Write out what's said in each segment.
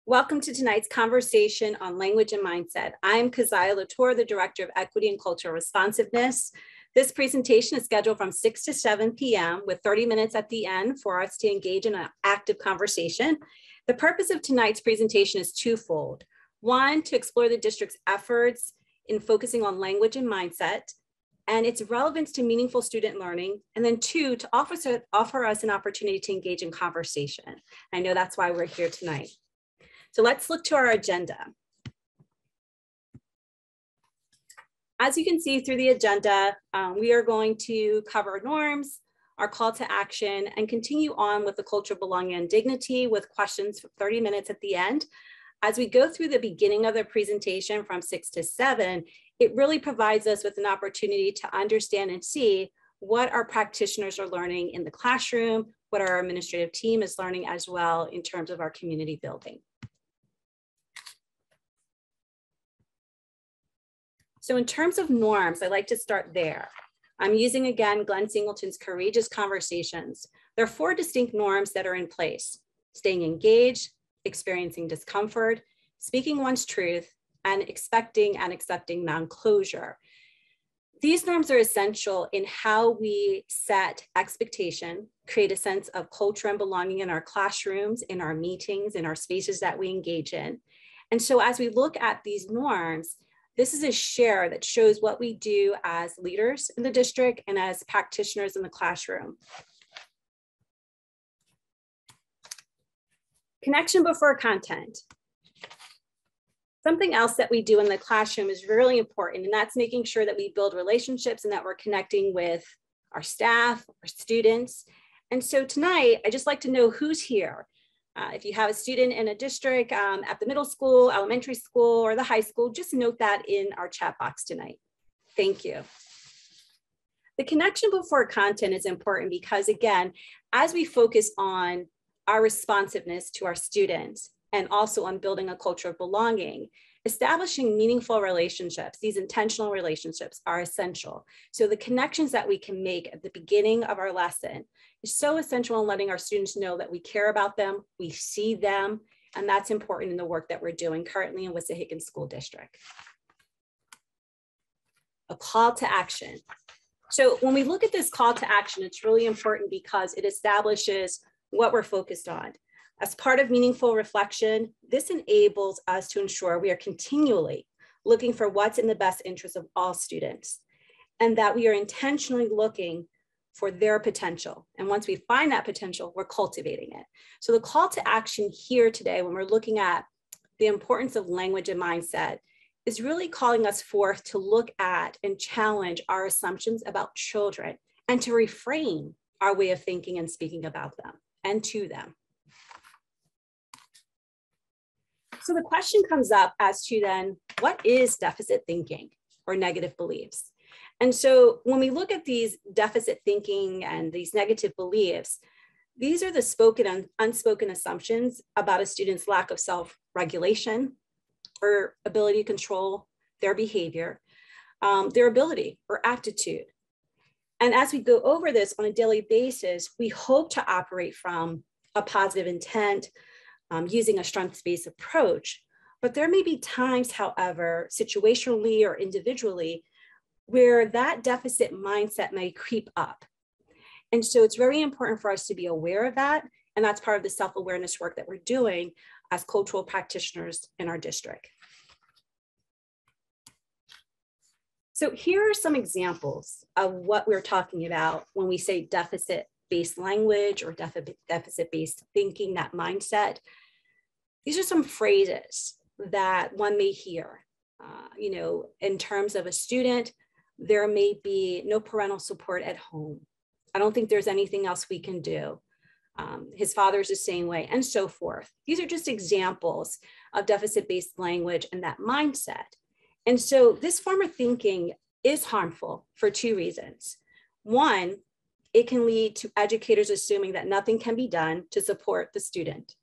Welcome to tonight's conversation on language and mindset. I'm Keziah Latour, the Director of Equity and Cultural Responsiveness. This presentation is scheduled from 6 to 7 p.m. with 30 minutes at the end for us to engage in an active conversation. The purpose of tonight's presentation is twofold. One, to explore the district's efforts in focusing on language and mindset and its relevance to meaningful student learning. And then two, to offer us an opportunity to engage in conversation. I know that's why we're here tonight. So let's look to our agenda. As you can see through the agenda, we are going to cover norms, our call to action, and continue on with the culture of belonging and dignity with questions for 30 minutes at the end. As we go through the beginning of the presentation from 6 to 7, it really provides us with an opportunity to understand and see what our practitioners are learning in the classroom, what our administrative team is learning as well in terms of our community building. So in terms of norms, I like to start there. I'm using again Glenn Singleton's Courageous Conversations. There are 4 distinct norms that are in place: staying engaged, experiencing discomfort, speaking one's truth, and expecting and accepting non-closure. These norms are essential in how we set expectation, create a sense of culture and belonging in our classrooms, in our meetings, in our spaces that we engage in. And so as we look at these norms, this is a share that shows what we do as leaders in the district and as practitioners in the classroom. Connection before content. Something else that we do in the classroom is really important, and that's making sure that we build relationships and that we're connecting with our staff, our students. And so tonight, I just like to know who's here. If you have a student in a district at the middle school, elementary school, or the high school, just note that in our chat box tonight. Thank you. The connection before content is important because, again, as we focus on our responsiveness to our students and also on building a culture of belonging, establishing meaningful relationships, these intentional relationships are essential. So the connections that we can make at the beginning of our lesson is so essential in letting our students know that we care about them, we see them, and that's important in the work that we're doing currently in Wissahickon School District. A call to action. So when we look at this call to action, it's really important because it establishes what we're focused on. As part of meaningful reflection, this enables us to ensure we are continually looking for what's in the best interest of all students, and that we are intentionally looking for their potential. And once we find that potential, we're cultivating it. So the call to action here today, when we're looking at the importance of language and mindset, is really calling us forth to look at and challenge our assumptions about children and to reframe our way of thinking and speaking about them and to them. So the question comes up as to then, what is deficit thinking or negative beliefs? And so when we look at these deficit thinking and these negative beliefs, these are the spoken and unspoken assumptions about a student's lack of self-regulation or ability to control their behavior, their ability or aptitude. And as we go over this on a daily basis, we hope to operate from a positive intent, using a strengths-based approach. But there may be times, however, situationally or individually, where that deficit mindset may creep up. And so it's very important for us to be aware of that. And that's part of the self-awareness work that we're doing as cultural practitioners in our district. So here are some examples of what we're talking about when we say deficit-based language or deficit-based thinking, that mindset. These are some phrases that one may hear. In terms of a student, there may be no parental support at home. I don't think there's anything else we can do. His father's the same way, and so forth. These are just examples of deficit-based language and that mindset. And so this form of thinking is harmful for 2 reasons. One, it can lead to educators assuming that nothing can be done to support the student.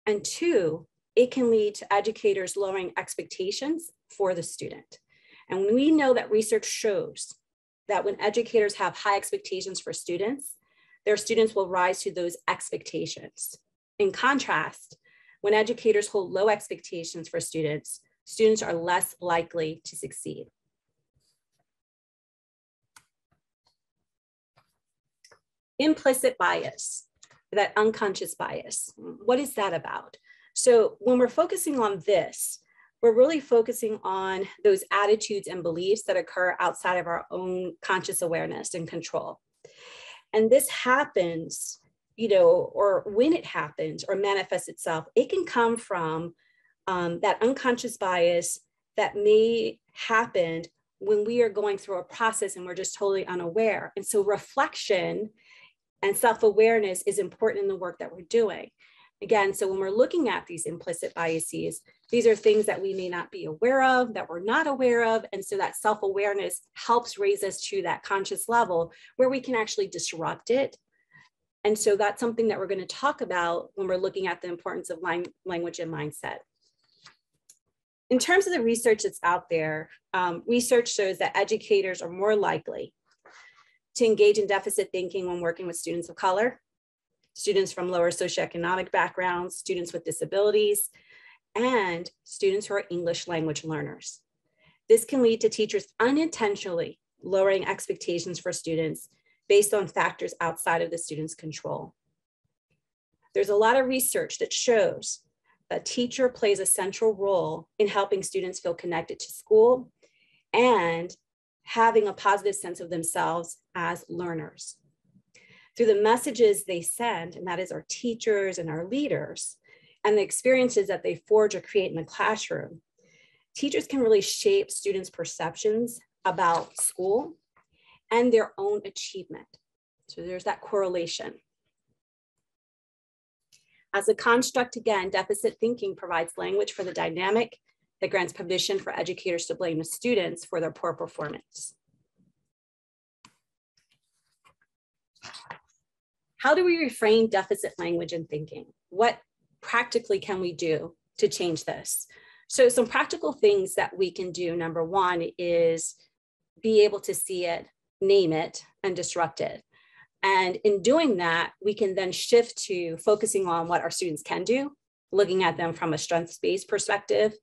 And 2, it can lead to educators lowering expectations for the student. And we know that research shows that when educators have high expectations for students, their students will rise to those expectations. In contrast, When educators hold low expectations for students, students are less likely to succeed. Implicit bias, that unconscious bias. What is that about? So when we're focusing on this, we're really focusing on those attitudes and beliefs that occur outside of our own conscious awareness and control. And this happens, or when it happens or manifests itself, it can come from that unconscious bias that may happen when we are going through a process and we're just totally unaware. And so reflection and self-awareness is important in the work that we're doing. Again, so when we're looking at these implicit biases, these are things that we may not be aware of, that we're not aware of. And so that self-awareness helps raise us to that conscious level where we can actually disrupt it. And so that's something that we're going to talk about when we're looking at the importance of language and mindset. In terms of the research that's out there, research shows that educators are more likely to engage in deficit thinking when working with students of color, students from lower socioeconomic backgrounds, students with disabilities, and students who are English language learners. This can lead to teachers unintentionally lowering expectations for students based on factors outside of the student's control. There's a lot of research that shows that teacher plays a central role in helping students feel connected to school and having a positive sense of themselves as learners. Through the messages they send, and that is our teachers and our leaders, and the experiences that they forge or create in the classroom, teachers can really shape students' perceptions about school and their own achievement. So there's that correlation. As a construct, again, deficit thinking provides language for the dynamic that grants permission for educators to blame the students for their poor performance. How do we reframe deficit language and thinking? What practically can we do to change this? So some practical things that we can do, number one, is be able to see it, name it, and disrupt it. And in doing that, we can then shift to focusing on what our students can do, looking at them from a strengths-based perspective.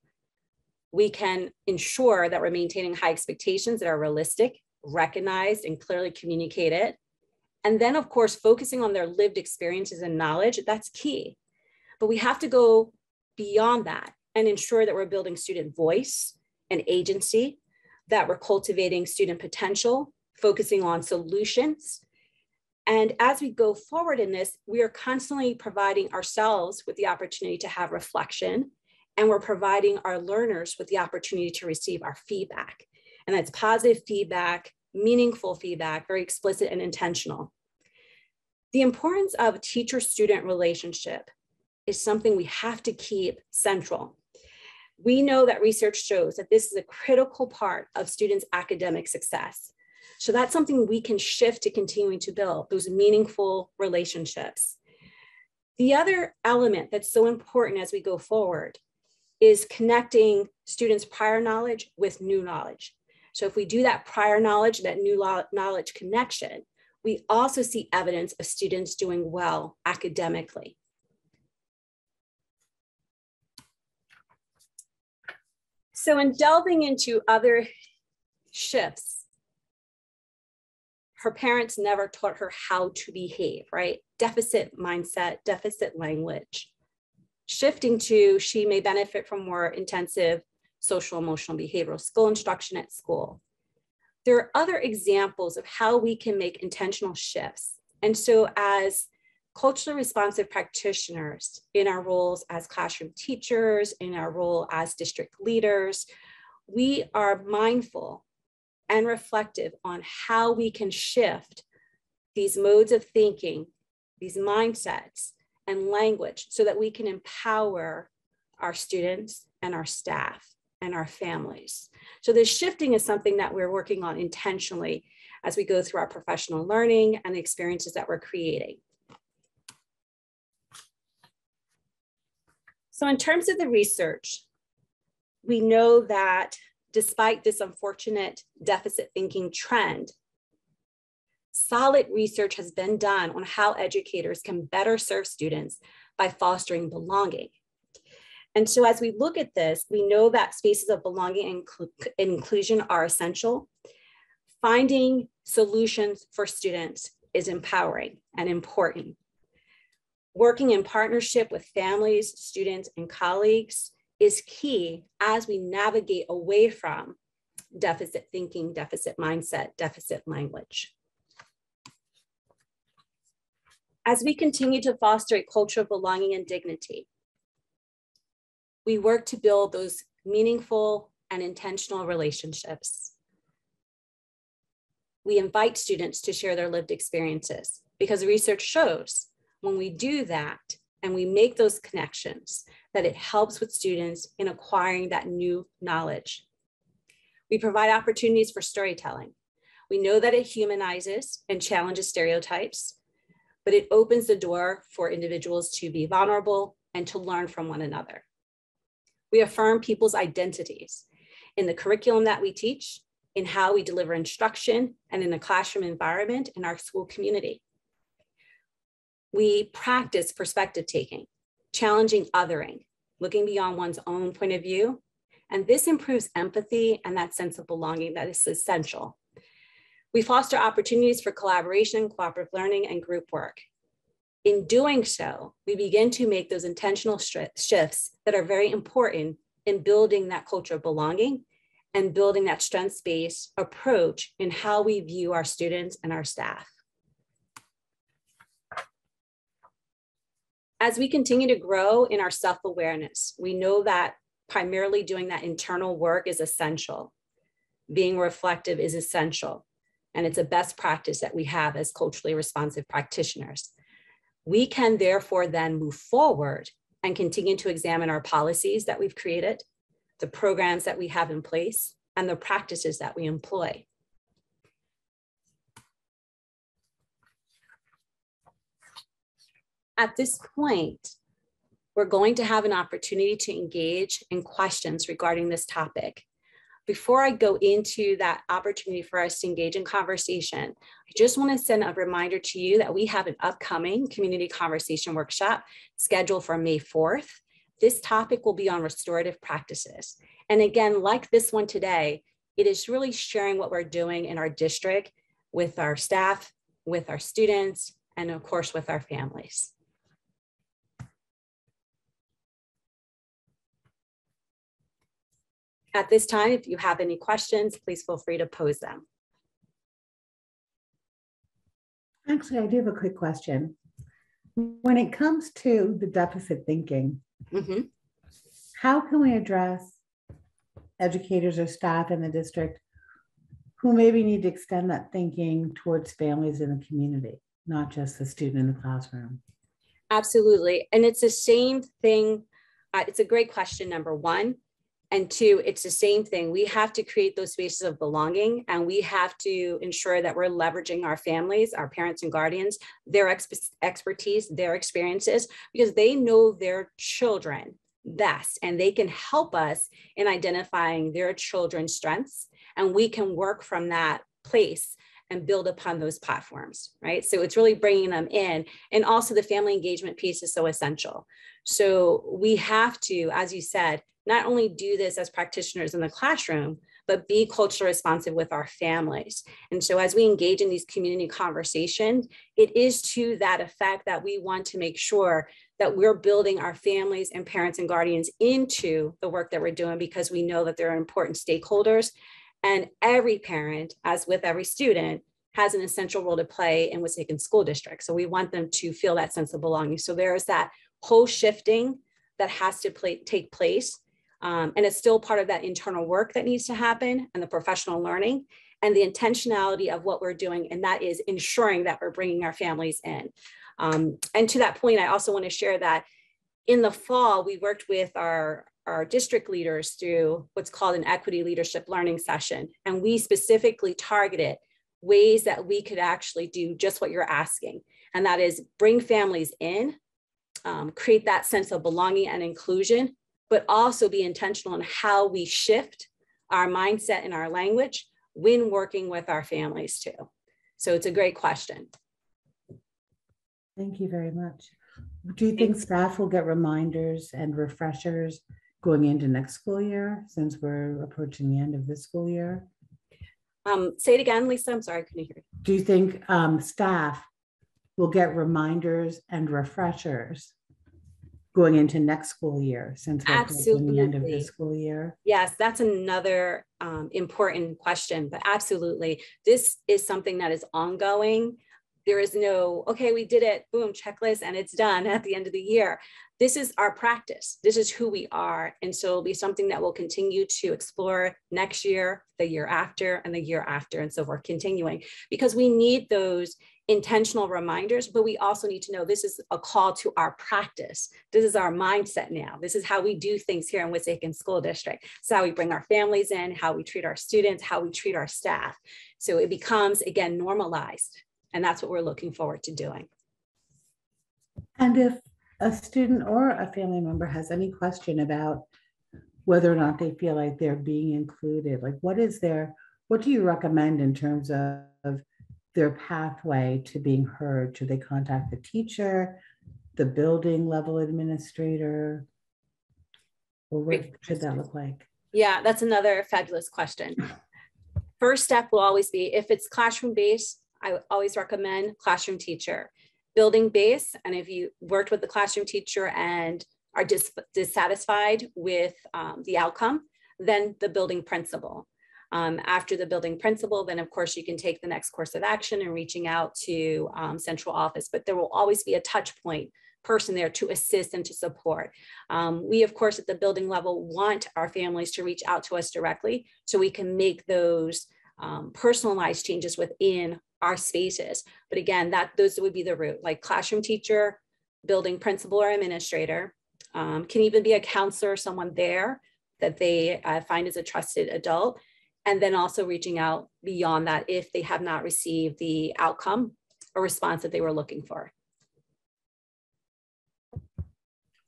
We can ensure that we're maintaining high expectations that are realistic, recognized, and clearly communicated. And then, of course, focusing on their lived experiences and knowledge, that's key. But we have to go beyond that and ensure that we're building student voice and agency, that we're cultivating student potential, focusing on solutions. And as we go forward in this, we are constantly providing ourselves with the opportunity to have reflection, and we're providing our learners with the opportunity to receive our feedback. And that's positive feedback, meaningful feedback, very explicit and intentional. The importance of teacher-student relationship is something we have to keep central. We know that research shows that this is a critical part of students' academic success. So that's something we can shift to continuing to build, those meaningful relationships. The other element that's so important as we go forward is connecting students' prior knowledge with new knowledge. So if we do that prior knowledge, that new knowledge connection, we also see evidence of students doing well academically. So in delving into other shifts, her parents never taught her how to behave, right? Deficit mindset, deficit language. Shifting to, she may benefit from more intensive social, emotional, behavioral skill instruction at school. There are other examples of how we can make intentional shifts. And so as culturally responsive practitioners in our roles as classroom teachers, in our role as district leaders, we are mindful and reflective on how we can shift these modes of thinking, these mindsets and language so that we can empower our students and our staff and our families. So this shifting is something that we're working on intentionally as we go through our professional learning and the experiences that we're creating. So in terms of the research, we know that despite this unfortunate deficit thinking trend, solid research has been done on how educators can better serve students by fostering belonging. And so as we look at this, we know that spaces of belonging and inclusion are essential. Finding solutions for students is empowering and important. Working in partnership with families, students, and colleagues is key as we navigate away from deficit thinking, deficit mindset, deficit language. As we continue to foster a culture of belonging and dignity, we work to build those meaningful and intentional relationships. We invite students to share their lived experiences because research shows when we do that and we make those connections, that it helps with students in acquiring that new knowledge. We provide opportunities for storytelling. We know that it humanizes and challenges stereotypes, but it opens the door for individuals to be vulnerable and to learn from one another. We affirm people's identities in the curriculum that we teach, in how we deliver instruction, and in the classroom environment in our school community. We practice perspective taking, challenging othering, looking beyond one's own point of view, and this improves empathy and that sense of belonging that is essential. We foster opportunities for collaboration, cooperative learning, and group work. In doing so, we begin to make those intentional shifts that are very important in building that culture of belonging and building that strengths-based approach in how we view our students and our staff. As we continue to grow in our self-awareness, we know that primarily doing that internal work is essential. Being reflective is essential, and it's a best practice that we have as culturally responsive practitioners. We can therefore then move forward and continue to examine our policies that we've created, the programs that we have in place, and the practices that we employ. At this point, we're going to have an opportunity to engage in questions regarding this topic. Before I go into that opportunity for us to engage in conversation, I just want to send a reminder to you that we have an upcoming community conversation workshop scheduled for May 4th. This topic will be on restorative practices. And again, like this one today, it is really sharing what we're doing in our district with our staff, with our students, and of course, with our families. At this time, if you have any questions, please feel free to pose them. Actually, I do have a quick question. When it comes to the deficit thinking, how can we address educators or staff in the district who maybe need to extend that thinking towards families in the community, not just the student in the classroom? Absolutely. And it's the same thing. It's a great question, number one. And two, it's the same thing. We have to create those spaces of belonging, and we have to ensure that we're leveraging our families, our parents and guardians, their expertise, their experiences, because they know their children best, and they can help us in identifying their children's strengths, and we can work from that place and build upon those platforms, right? So it's really bringing them in. And also the family engagement piece is so essential. So we have to, as you said, not only do this as practitioners in the classroom, but be culturally responsive with our families. And so as we engage in these community conversations, it is to that effect that we want to make sure that we're building our families and parents and guardians into the work that we're doing, because we know that they're important stakeholders. And every parent, as with every student, has an essential role to play in Wissahickon School District. So we want them to feel that sense of belonging. So there's that whole shifting that has to take place. And it's still part of that internal work that needs to happen, and the professional learning and the intentionality of what we're doing. And that is ensuring that we're bringing our families in. And to that point, I also want to share that in the fall, we worked with our district leaders through what's called an equity leadership learning session. And we specifically targeted ways that we could actually do just what you're asking. And that is bring families in, create that sense of belonging and inclusion, but also be intentional in how we shift our mindset and our language when working with our families too. So it's a great question. Thank you very much. Do you think staff will get reminders and refreshers going into next school year, since we're approaching the end of this school year? Say it again, Lisa. I'm sorry, I couldn't hear you. Do you think staff will get reminders and refreshers going into next school year, since we're approaching the end of this school year? Yes, that's another important question, but absolutely. This is something that is ongoing. There is no, okay, we did it, boom, checklist, and it's done at the end of the year. This is our practice. This is who we are. And so it'll be something that we'll continue to explore next year, the year after, and the year after. And so we're continuing, because we need those intentional reminders, but we also need to know this is a call to our practice. This is our mindset now. This is how we do things here in Wissahickon School District. It's how we bring our families in, how we treat our students, how we treat our staff. So it becomes, again, normalized. And that's what we're looking forward to doing. And if a student or a family member has any question about whether or not they feel like they're being included, like what do you recommend in terms of their pathway to being heard? Should they contact the teacher, the building level administrator, or what should that look like? Yeah, that's another fabulous question. First step will always be, if it's classroom-based, I always recommend classroom teacher. Building base, and if you worked with the classroom teacher and are dissatisfied with the outcome, then the building principal. After the building principal, then of course you can take the next course of action and reaching out to central office, but there will always be a touch point person there to assist and to support. We, of course, at the building level want our families to reach out to us directly so we can make those personalized changes within our spaces. But again, those would be the route, like classroom teacher, building principal or administrator, can even be a counselor, someone there that they find as a trusted adult. And then also reaching out beyond that if they have not received the outcome or response that they were looking for.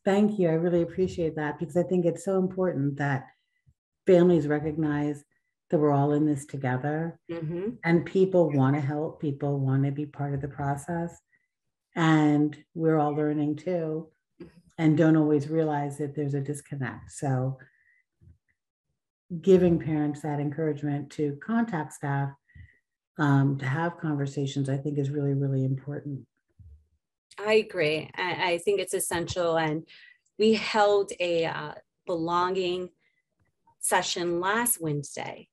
Thank you. I really appreciate that, because I think it's so important that families recognize that we're all in this together, and people want to help, people want to be part of the process, and we're all learning too, and don't always realize that there's a disconnect. So giving parents that encouragement to contact staff, to have conversations, I think is really, really important. I agree. I think it's essential. And we held a belonging session last Wednesday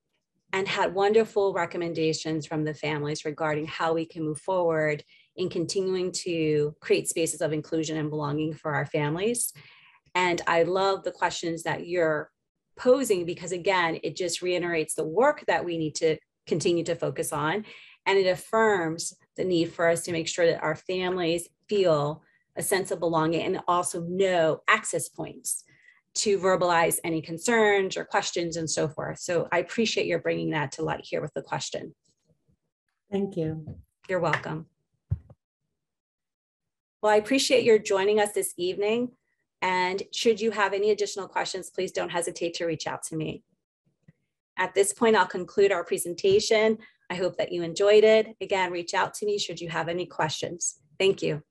and had wonderful recommendations from the families regarding how we can move forward in continuing to create spaces of inclusion and belonging for our families. And I love the questions that you're posing, because again, it just reiterates the work that we need to continue to focus on. And it affirms the need for us to make sure that our families feel a sense of belonging and also know access points to verbalize any concerns or questions and so forth. So I appreciate your bringing that to light here with the question. Thank you. You're welcome. Well, I appreciate your joining us this evening. And should you have any additional questions, please don't hesitate to reach out to me. At this point, I'll conclude our presentation. I hope that you enjoyed it. Again, reach out to me should you have any questions. Thank you.